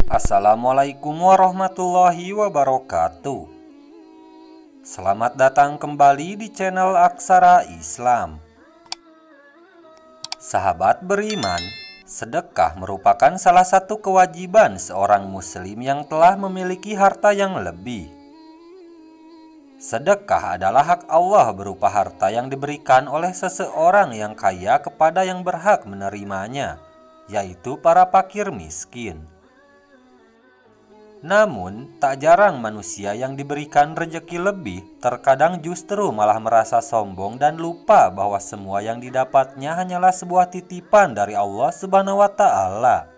Assalamualaikum warahmatullahi wabarakatuh. Selamat datang kembali di channel Aksara Islam. Sahabat beriman, sedekah merupakan salah satu kewajiban seorang muslim yang telah memiliki harta yang lebih. Sedekah adalah hak Allah berupa harta yang diberikan oleh seseorang yang kaya kepada yang berhak menerimanya, yaitu para fakir miskin. Namun, tak jarang manusia yang diberikan rejeki lebih terkadang justru malah merasa sombong dan lupa bahwa semua yang didapatnya hanyalah sebuah titipan dari Allah Subhanahu wa Ta'ala.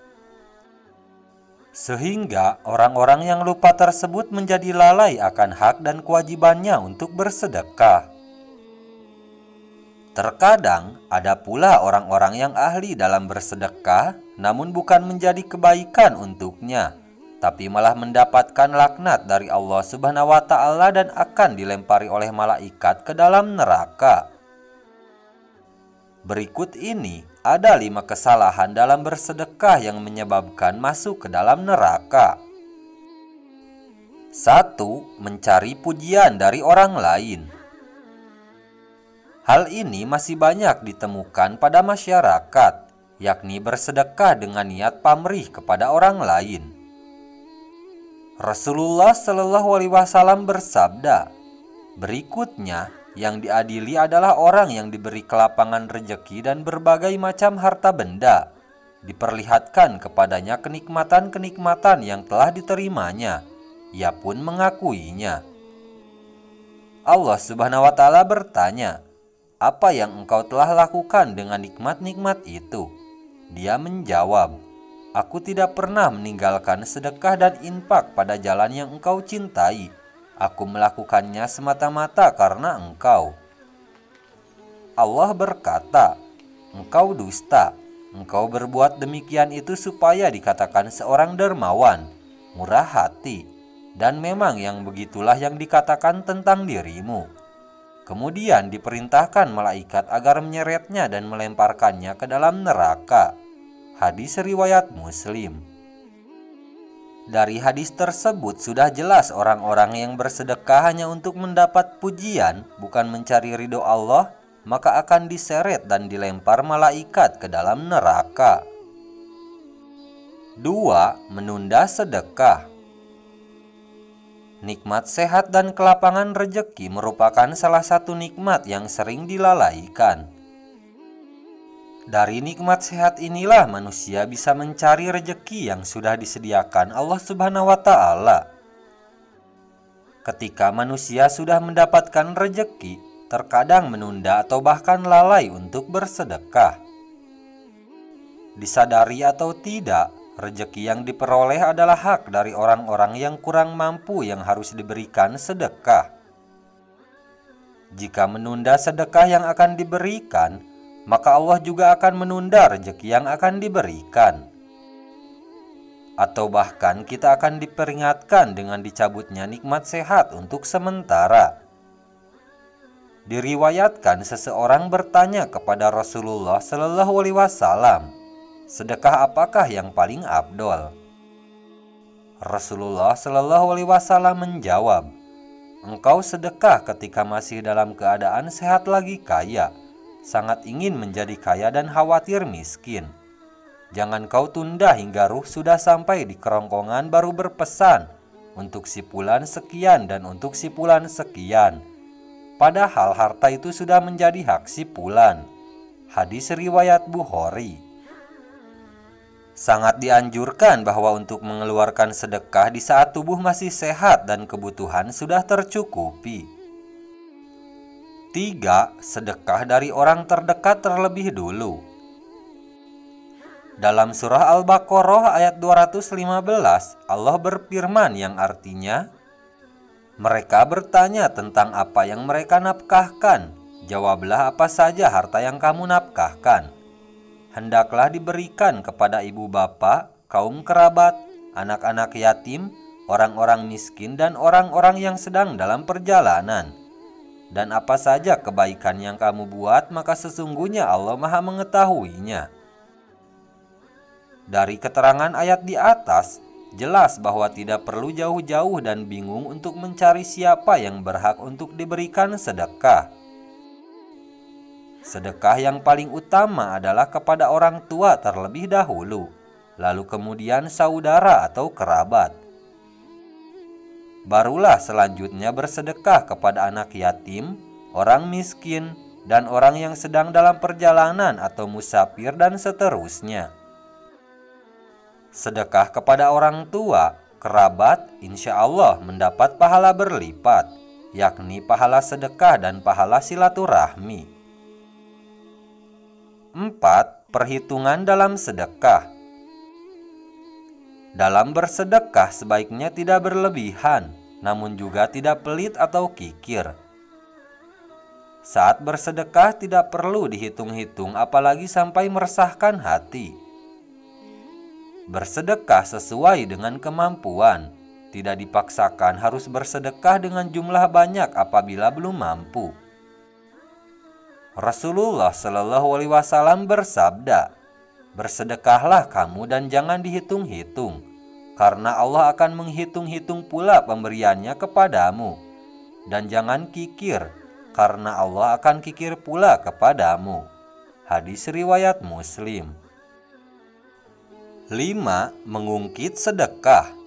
Sehingga orang-orang yang lupa tersebut menjadi lalai akan hak dan kewajibannya untuk bersedekah. Terkadang ada pula orang-orang yang ahli dalam bersedekah, namun bukan menjadi kebaikan untuknya, tapi malah mendapatkan laknat dari Allah Subhanahu wa Ta'ala dan akan dilempari oleh malaikat ke dalam neraka. Berikut ini ada 5 kesalahan dalam bersedekah yang menyebabkan masuk ke dalam neraka. 1. Mencari pujian dari orang lain. Hal ini masih banyak ditemukan pada masyarakat, yakni bersedekah dengan niat pamrih kepada orang lain. Rasulullah Shallallahu Alaihi Wasallam bersabda, berikutnya yang diadili adalah orang yang diberi kelapangan rejeki dan berbagai macam harta benda, diperlihatkan kepadanya kenikmatan-kenikmatan yang telah diterimanya, ia pun mengakuinya. Allah Subhanahu wa Ta'ala bertanya, apa yang engkau telah lakukan dengan nikmat-nikmat itu? Dia menjawab, aku tidak pernah meninggalkan sedekah dan infak pada jalan yang engkau cintai. Aku melakukannya semata-mata karena engkau. Allah berkata, engkau dusta. Engkau berbuat demikian itu supaya dikatakan seorang dermawan, murah hati. Dan memang yang begitulah yang dikatakan tentang dirimu. Kemudian diperintahkan malaikat agar menyeretnya dan melemparkannya ke dalam neraka. Hadis riwayat Muslim. Dari hadis tersebut sudah jelas orang-orang yang bersedekah hanya untuk mendapat pujian, bukan mencari ridho Allah, maka akan diseret dan dilempar malaikat ke dalam neraka. 2. Menunda sedekah. Nikmat sehat dan kelapangan rejeki merupakan salah satu nikmat yang sering dilalaikan. Dari nikmat sehat inilah manusia bisa mencari rejeki yang sudah disediakan Allah Subhanahu wa Ta'ala. Ketika manusia sudah mendapatkan rejeki, terkadang menunda atau bahkan lalai untuk bersedekah. Disadari atau tidak, rejeki yang diperoleh adalah hak dari orang-orang yang kurang mampu yang harus diberikan sedekah. Jika menunda sedekah yang akan diberikan, maka Allah juga akan menunda rejeki yang akan diberikan. Atau bahkan kita akan diperingatkan dengan dicabutnya nikmat sehat untuk sementara. Diriwayatkan seseorang bertanya kepada Rasulullah Shallallahu Alaihi Wasallam, sedekah apakah yang paling afdol? Rasulullah Shallallahu Alaihi Wasallam menjawab, engkau sedekah ketika masih dalam keadaan sehat lagi kaya, sangat ingin menjadi kaya dan khawatir miskin. Jangan kau tunda hingga ruh sudah sampai di kerongkongan baru berpesan untuk si fulan sekian dan untuk si fulan sekian. Padahal harta itu sudah menjadi hak si fulan. Hadis riwayat Bukhari. Sangat dianjurkan bahwa untuk mengeluarkan sedekah di saat tubuh masih sehat dan kebutuhan sudah tercukupi. 3. Sedekah dari orang terdekat terlebih dulu. Dalam surah Al-Baqarah ayat 215, Allah berfirman yang artinya, mereka bertanya tentang apa yang mereka nafkahkan. Jawablah apa saja harta yang kamu nafkahkan. Hendaklah diberikan kepada ibu bapa, kaum kerabat, anak-anak yatim, orang-orang miskin dan orang-orang yang sedang dalam perjalanan. Dan apa saja kebaikan yang kamu buat, maka sesungguhnya Allah Maha mengetahuinya. Dari keterangan ayat di atas, jelas bahwa tidak perlu jauh-jauh dan bingung untuk mencari siapa yang berhak untuk diberikan sedekah. Sedekah yang paling utama adalah kepada orang tua terlebih dahulu, lalu kemudian saudara atau kerabat. Barulah selanjutnya bersedekah kepada anak yatim, orang miskin, dan orang yang sedang dalam perjalanan atau musafir dan seterusnya. Sedekah kepada orang tua, kerabat, insya Allah mendapat pahala berlipat, yakni pahala sedekah dan pahala silaturahmi. 4. Perhitungan dalam sedekah. Dalam bersedekah sebaiknya tidak berlebihan, namun juga tidak pelit atau kikir. Saat bersedekah tidak perlu dihitung-hitung apalagi sampai meresahkan hati. Bersedekah sesuai dengan kemampuan, tidak dipaksakan harus bersedekah dengan jumlah banyak apabila belum mampu. Rasulullah Shallallahu Alaihi Wasallam bersabda, "Bersedekahlah kamu dan jangan dihitung-hitung, karena Allah akan menghitung-hitung pula pemberiannya kepadamu. Dan jangan kikir, karena Allah akan kikir pula kepadamu." Hadis riwayat Muslim. 5. Mengungkit sedekah.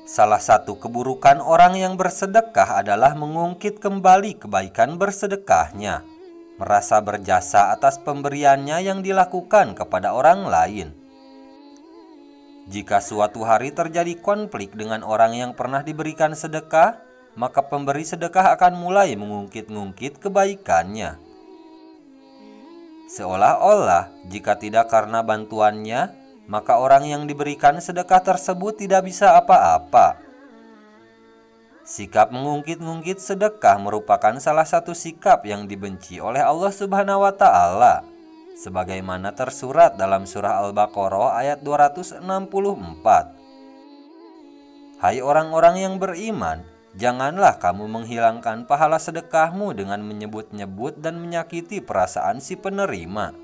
Salah satu keburukan orang yang bersedekah adalah mengungkit kembali kebaikan bersedekahnya, merasa berjasa atas pemberiannya yang dilakukan kepada orang lain. Jika suatu hari terjadi konflik dengan orang yang pernah diberikan sedekah, maka pemberi sedekah akan mulai mengungkit-ungkit kebaikannya. Seolah-olah jika tidak karena bantuannya, maka orang yang diberikan sedekah tersebut tidak bisa apa-apa. Sikap mengungkit-ungkit sedekah merupakan salah satu sikap yang dibenci oleh Allah Subhanahu wa Ta'ala, sebagaimana tersurat dalam surah Al-Baqarah ayat 264. Hai orang-orang yang beriman, janganlah kamu menghilangkan pahala sedekahmu dengan menyebut-nyebut dan menyakiti perasaan si penerima.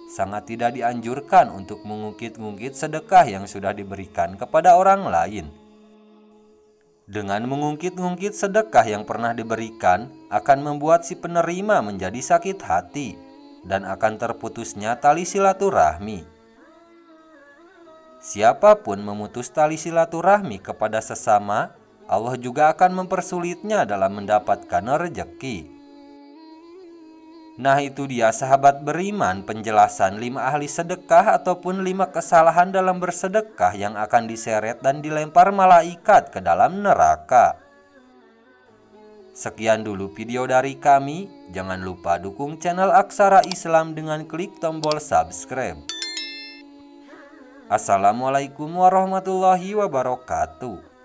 Sangat tidak dianjurkan untuk mengungkit-ungkit sedekah yang sudah diberikan kepada orang lain. Dengan mengungkit-ungkit sedekah yang pernah diberikan akan membuat si penerima menjadi sakit hati dan akan terputusnya tali silaturahmi. Siapapun memutus tali silaturahmi kepada sesama, Allah juga akan mempersulitnya dalam mendapatkan rezeki. Nah, itu dia sahabat beriman penjelasan 5 ahli sedekah ataupun 5 kesalahan dalam bersedekah yang akan diseret dan dilempar malaikat ke dalam neraka. Sekian dulu video dari kami. Jangan lupa dukung channel Aksara Islam dengan klik tombol subscribe. Assalamualaikum warahmatullahi wabarakatuh.